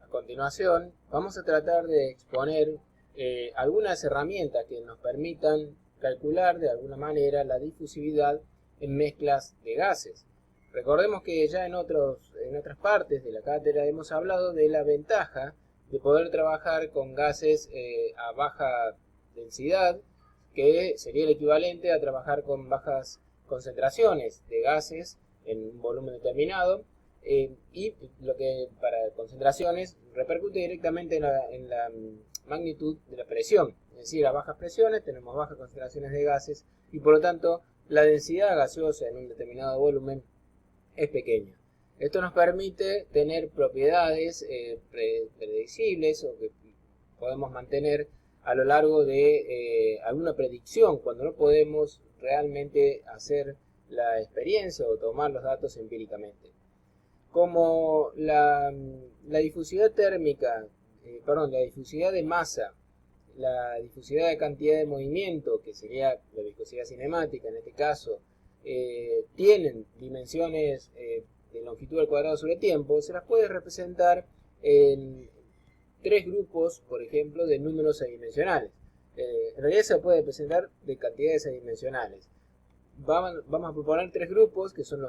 continuación vamos a tratar de exponer algunas herramientas que nos permitan calcular de alguna manera la difusividad en mezclas de gases. Recordemos que ya en otras partes de la cátedra hemos hablado de la ventaja de poder trabajar con gases a baja densidad, que sería el equivalente a trabajar con bajas concentraciones de gases en un volumen determinado, y lo que para concentraciones repercute directamente en la magnitud de la presión. Es decir, a bajas presiones tenemos bajas concentraciones de gases y por lo tanto la densidad gaseosa en un determinado volumen es pequeña. Esto nos permite tener propiedades predecibles o que podemos mantener a lo largo de alguna predicción cuando no podemos realmente hacer la experiencia o tomar los datos empíricamente. Como la difusividad térmica, la difusividad de masa, la difusividad de cantidad de movimiento, que sería la viscosidad cinemática en este caso, tienen dimensiones de longitud al cuadrado sobre tiempo, se las puede representar en tres grupos, por ejemplo, de números adimensionales. En realidad se puede representar de cantidades adimensionales. Vamos a proponer tres grupos que son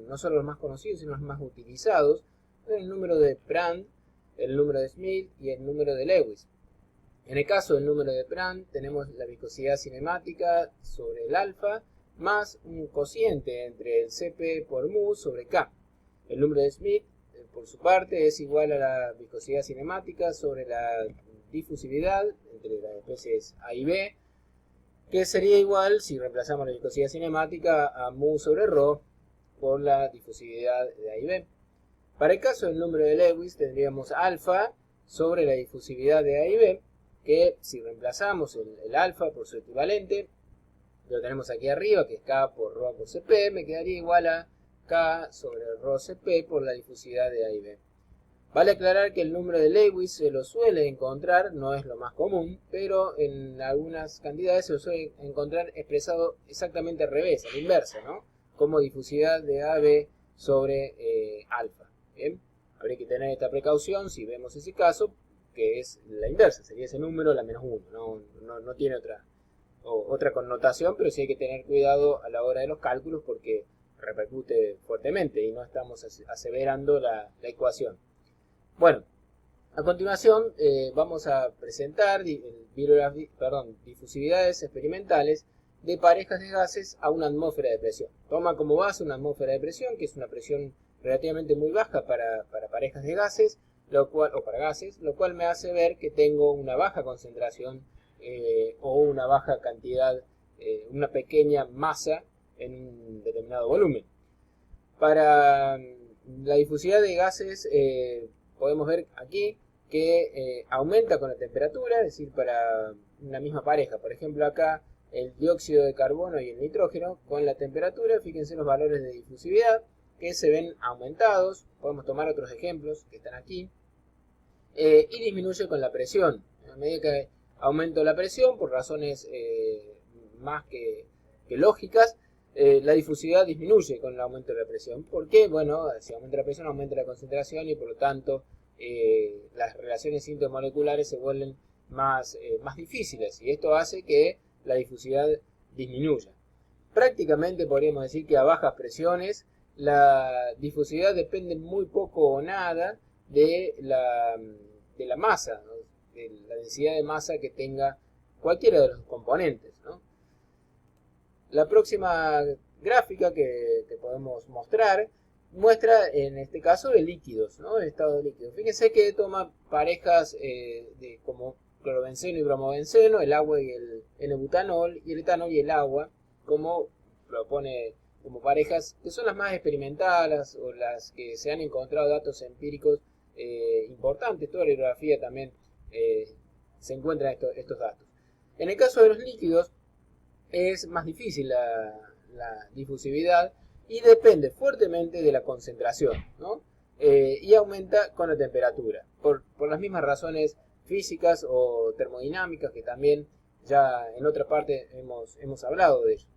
no solo los más conocidos, sino los más utilizados: el número de Prandtl, el número de Schmidt y el número de Lewis. En el caso del número de Prandtl tenemos la viscosidad cinemática sobre el alfa más un cociente entre el Cp por mu sobre K. El número de Schmidt, por su parte, es igual a la viscosidad cinemática sobre la difusividad entre las especies A y B, que sería igual, si reemplazamos la viscosidad cinemática, a mu sobre ρ por la difusividad de A y B. Para el caso del número de Lewis tendríamos alfa sobre la difusividad de A y B, que si reemplazamos el alfa por su equivalente, lo tenemos aquí arriba, que es K por ρ por Cp, me quedaría igual a K sobre ρ Cp por la difusividad de A y B. Vale aclarar que el número de Lewis se lo suele encontrar, no es lo más común, pero en algunas cantidades se lo suele encontrar expresado exactamente al revés, a la inversa, ¿no? Como difusividad de AB sobre alfa. ¿Bien? Habría que tener esta precaución si vemos ese caso, que es la inversa, sería ese número la menos 1, no tiene otra connotación, pero sí hay que tener cuidado a la hora de los cálculos porque repercute fuertemente y no estamos aseverando la ecuación. Bueno, a continuación vamos a presentar difusividades experimentales de parejas de gases a una atmósfera de presión. Toma como base una atmósfera de presión, que es una presión relativamente muy baja para parejas de gases, o para gases, lo cual me hace ver que tengo una baja concentración o una baja cantidad, una pequeña masa en un determinado volumen. Para la difusividad de gases podemos ver aquí que aumenta con la temperatura, es decir, para una misma pareja. Por ejemplo, acá el dióxido de carbono y el nitrógeno, con la temperatura, fíjense los valores de difusividad que se ven aumentados. Podemos tomar otros ejemplos que están aquí. Y disminuye con la presión. A medida que aumento la presión, por razones más que lógicas, la difusividad disminuye con el aumento de la presión. ¿Por qué? Bueno, si aumenta la presión, aumenta la concentración y por lo tanto las relaciones intermoleculares se vuelven más difíciles y esto hace que la difusividad disminuya. Prácticamente podríamos decir que a bajas presiones la difusividad depende muy poco o nada de la masa, ¿no? De la densidad de masa que tenga cualquiera de los componentes, ¿no? La próxima gráfica que podemos mostrar muestra en este caso de líquidos, ¿no? El estado de líquido. Fíjense que toma parejas como clorobenceno y bromobenceno, el agua y el N-butanol, y el etanol y el agua, como propone como parejas que son las más experimentadas o las que se han encontrado datos empíricos importantes. Toda la hidrografía también se encuentra estos datos. En el caso de los líquidos es más difícil la difusividad y depende fuertemente de la concentración, ¿no? Y aumenta con la temperatura, por las mismas razones físicas o termodinámicas que también ya en otra parte hemos hablado de ello.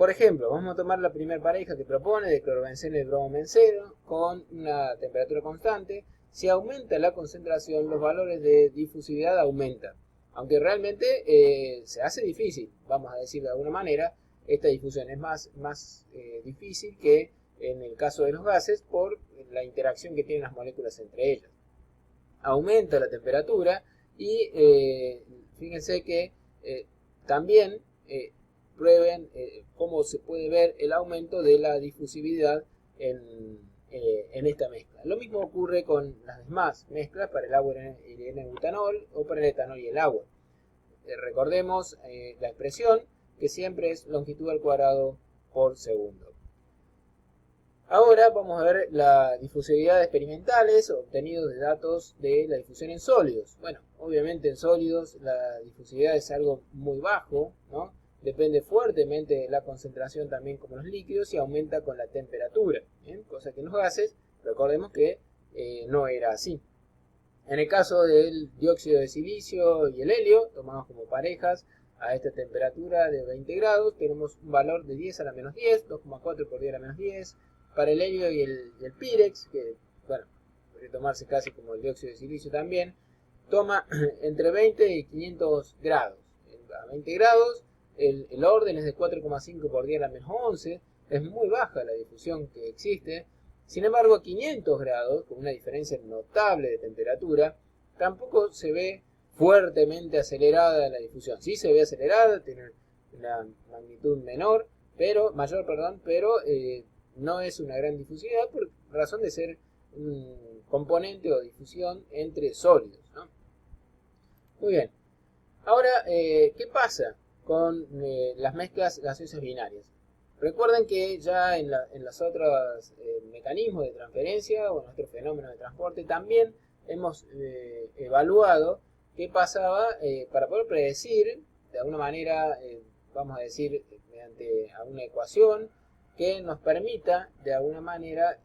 Por ejemplo, vamos a tomar la primera pareja que propone de clorobenceno y bromobenceno con una temperatura constante. Si aumenta la concentración, los valores de difusividad aumentan. Aunque realmente se hace difícil, vamos a decir de alguna manera, esta difusión es más difícil que en el caso de los gases por la interacción que tienen las moléculas entre ellas. Aumenta la temperatura y fíjense que también prueben cómo se puede ver el aumento de la difusividad en esta mezcla. Lo mismo ocurre con las demás mezclas para el agua y el N-butanol o para el etanol y el agua. Recordemos la expresión que siempre es longitud al cuadrado por segundo. Ahora vamos a ver la difusividad experimentales obtenidos de datos de la difusión en sólidos. Bueno, obviamente en sólidos la difusividad es algo muy bajo, ¿no? Depende fuertemente de la concentración también como los líquidos y aumenta con la temperatura, ¿bien? Cosa que en los gases, recordemos que no era así. En el caso del dióxido de silicio y el helio, tomados como parejas a esta temperatura de 20 grados, tenemos un valor de 10 a la menos 10, 2,4 por 10 a la menos 10. Para el helio y el Pirex, que bueno, puede tomarse casi como el dióxido de silicio también, toma entre 20 y 500 grados. A 20 grados el orden es de 4,5 por 10 a la menos 11, es muy baja la difusión que existe. Sin embargo, a 500 grados, con una diferencia notable de temperatura, tampoco se ve fuertemente acelerada la difusión. Sí se ve acelerada, tiene una magnitud mayor, pero no es una gran difusividad por razón de ser un componente o difusión entre sólidos, ¿no? Muy bien. Ahora, ¿qué pasa con las mezclas gaseosas binarias? Recuerden que ya en los otros mecanismos de transferencia o en nuestro fenómeno de transporte también hemos evaluado qué pasaba para poder predecir de alguna manera, vamos a decir, mediante alguna ecuación que nos permita de alguna manera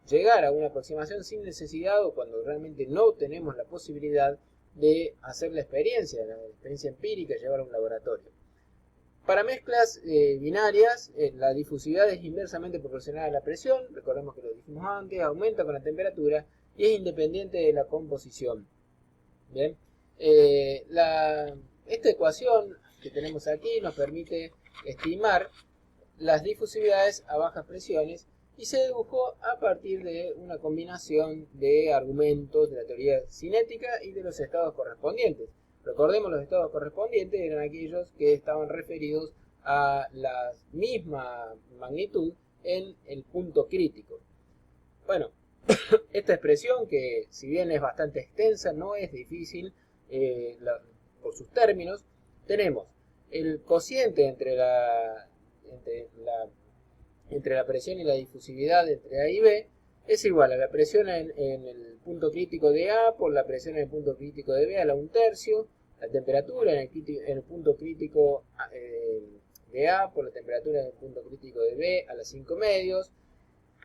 llegar a una aproximación sin necesidad o cuando realmente no tenemos la posibilidad de hacer la experiencia empírica, llevar a un laboratorio. Para mezclas binarias, la difusividad es inversamente proporcional a la presión, recordemos que lo dijimos antes, aumenta con la temperatura y es independiente de la composición. Bien, esta ecuación que tenemos aquí nos permite estimar las difusividades a bajas presiones y se dedujo a partir de una combinación de argumentos de la teoría cinética y de los estados correspondientes. Recordemos, los estados correspondientes eran aquellos que estaban referidos a la misma magnitud en el punto crítico. Bueno, esta expresión, que si bien es bastante extensa, no es difícil por sus términos. Tenemos el cociente entre la presión y la difusividad entre A y B es igual a la presión en el punto crítico de A por la presión en el punto crítico de B a la 1/3, la temperatura en el punto crítico de A por la temperatura en el punto crítico de B a la 5/2,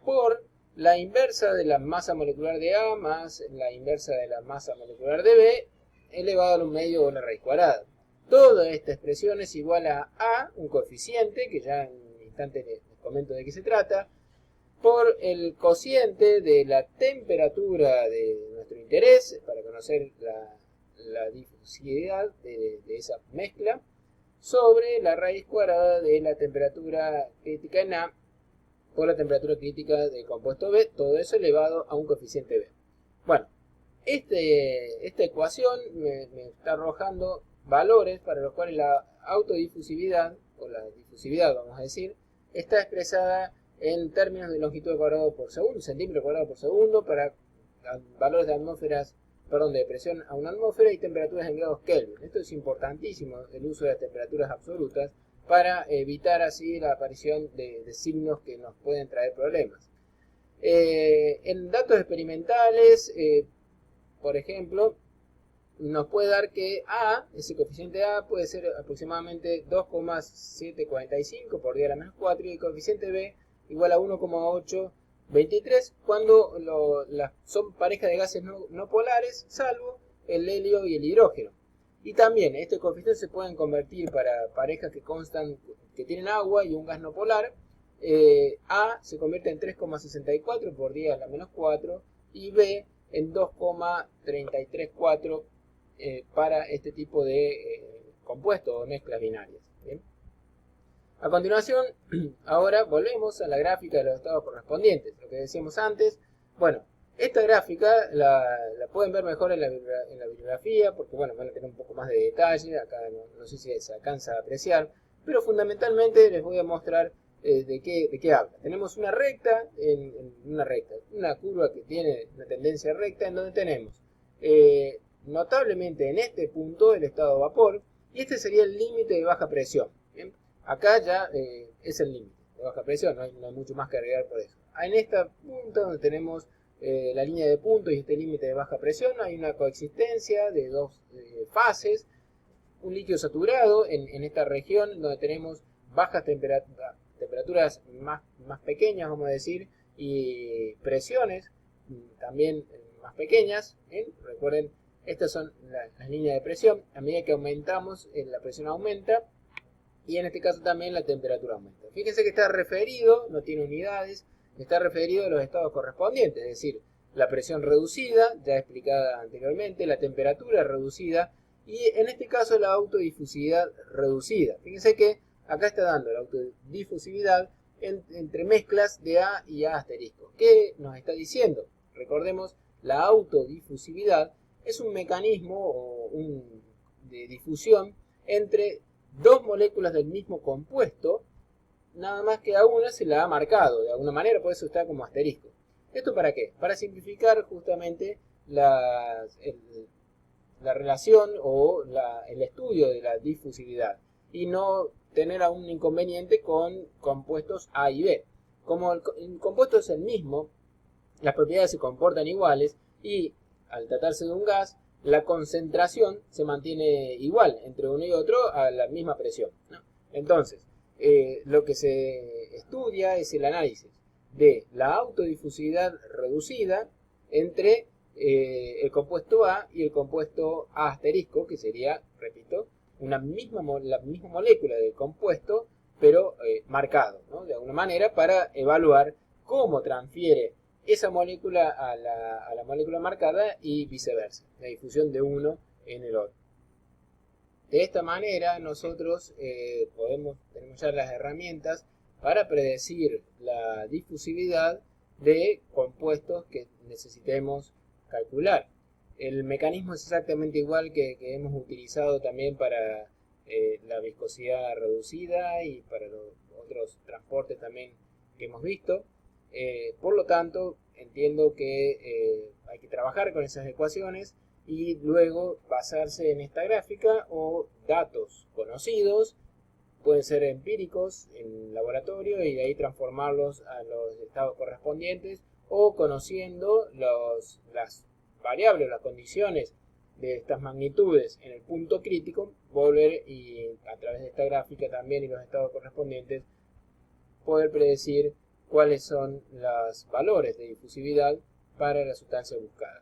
por la inversa de la masa molecular de A más la inversa de la masa molecular de B elevado a la 1/2 o la raíz cuadrada. Toda esta expresión es igual a un coeficiente, que ya en un instante les comento de qué se trata, por el cociente de la temperatura de nuestro interés, para conocer la difusividad de esa mezcla, sobre la raíz cuadrada de la temperatura crítica en A por la temperatura crítica del compuesto B, todo eso elevado a un coeficiente B. Bueno, esta ecuación me está arrojando valores para los cuales la autodifusividad, o la difusividad vamos a decir, está expresada en términos de longitud al cuadrado por segundo, centímetro cuadrado por segundo, para valores de presión a una atmósfera y temperaturas en grados Kelvin. Esto es importantísimo, el uso de las temperaturas absolutas, para evitar así la aparición de signos que nos pueden traer problemas. En datos experimentales, por ejemplo, nos puede dar que A, ese coeficiente A, puede ser aproximadamente 2,745 por 10 a la menos 4 y el coeficiente B igual a 1,823 cuando son parejas de gases no polares, salvo el helio y el hidrógeno. Y también estos coeficientes se pueden convertir para parejas que tienen agua y un gas no polar. A se convierte en 3,64 por 10 a la menos 4 y B en 2,334 para este tipo de compuestos o mezclas binarias. ¿Bien? A continuación, ahora volvemos a la gráfica de los estados correspondientes, lo que decíamos antes. Bueno, esta gráfica la pueden ver mejor en la bibliografía, porque bueno, van a tener un poco más de detalle, acá no sé si se alcanza a apreciar, pero fundamentalmente les voy a mostrar de qué habla. Tenemos una recta, una curva que tiene una tendencia recta, en donde tenemos notablemente en este punto el estado de vapor, y este sería el límite de baja presión. ¿Bien? Acá ya es el límite de baja presión, no hay mucho más que agregar por eso. En esta punta donde tenemos la línea de punto y este límite de baja presión, hay una coexistencia de dos fases, un líquido saturado en esta región donde tenemos bajas temperaturas más pequeñas, vamos a decir, y presiones también más pequeñas. Recuerden, estas son las líneas de presión. A medida que aumentamos, la presión aumenta y en este caso también la temperatura aumenta. Fíjense que está referido, no tiene unidades, está referido a los estados correspondientes, es decir, la presión reducida, ya explicada anteriormente, la temperatura reducida y en este caso la autodifusividad reducida. Fíjense que acá está dando la autodifusividad entre mezclas de A y A asterisco. ¿Qué nos está diciendo? Recordemos, la autodifusividad es un mecanismo de difusión entre dos moléculas del mismo compuesto, nada más que a una se la ha marcado de alguna manera, por eso está como asterisco. ¿Esto para qué? Para simplificar justamente la relación o el estudio de la difusividad y no tener un inconveniente con compuestos A y B. Como el compuesto es el mismo, las propiedades se comportan iguales y al tratarse de un gas, la concentración se mantiene igual entre uno y otro a la misma presión, ¿no? Entonces, lo que se estudia es el análisis de la autodifusividad reducida entre el compuesto A y el compuesto A asterisco, que sería, repito, la misma molécula del compuesto, pero marcado, ¿no? De alguna manera para evaluar cómo transfiere esa molécula a la molécula marcada y viceversa, la difusión de uno en el otro. De esta manera nosotros tenemos ya las herramientas para predecir la difusividad de compuestos que necesitemos calcular. El mecanismo es exactamente igual que hemos utilizado también para la viscosidad reducida y para los otros transportes también que hemos visto. Por lo tanto, entiendo que hay que trabajar con esas ecuaciones y luego basarse en esta gráfica o datos conocidos, pueden ser empíricos en laboratorio y de ahí transformarlos a los estados correspondientes o conociendo las variables, las condiciones de estas magnitudes en el punto crítico, volver y a través de esta gráfica también y los estados correspondientes poder predecir cuáles son los valores de difusividad para la sustancia buscada.